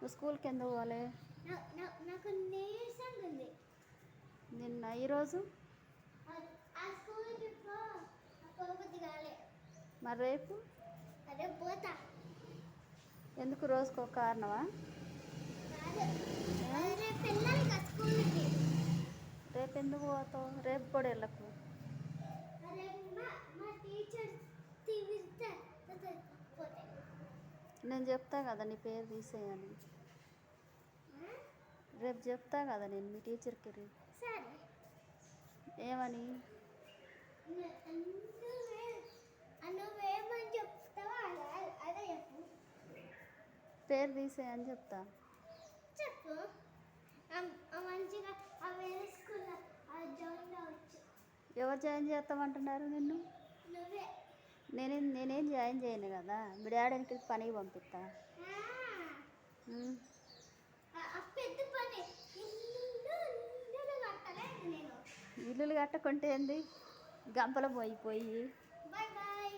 నువ్వు స్కూల్కి ఎందుకు పోలే? నాకు నీరసంగా ఉంది. నిన్న ఈరోజు ఆ స్కూల్కి పోబుద్ది కాలే. మరి రేపు అదే పోతా. ఎందుకు? రోజుకో కారణమా? రేపు వెళ్ళాలి కదా స్కూల్కి. రేపు ఎందుకు పోతావు? రేపు కూడా వెళ్ళకు. మా టీచర్ తీవిస్తే పోతే నేను చెప్తా కదా నీ పేరు తీసేయని. రేపు చెప్తా కదా నేను మీ టీచర్కి. సరే. ఏమని? నువ్వేమని చెప్తావా అదే చెప్పు. పేరు తీసేయని చెప్తా. చెప్పు. మంచిగా వేరే స్కూల్లో జాయిన్ అవ్వచ్చు. ఎవరు జాయిన్ చేస్తామంటున్నారు నిన్ను? నువ్వే. నేనేం జాయిన్ చేయను కదా. మీ డాడీకి పనికి పంపిస్తా. పెద్ద పని ఇల్లు కట్టలేదు నేను. ఇల్లులు కట్టకుంటే ఏంది? గంపలో పోయి బాయ్ బాయ్.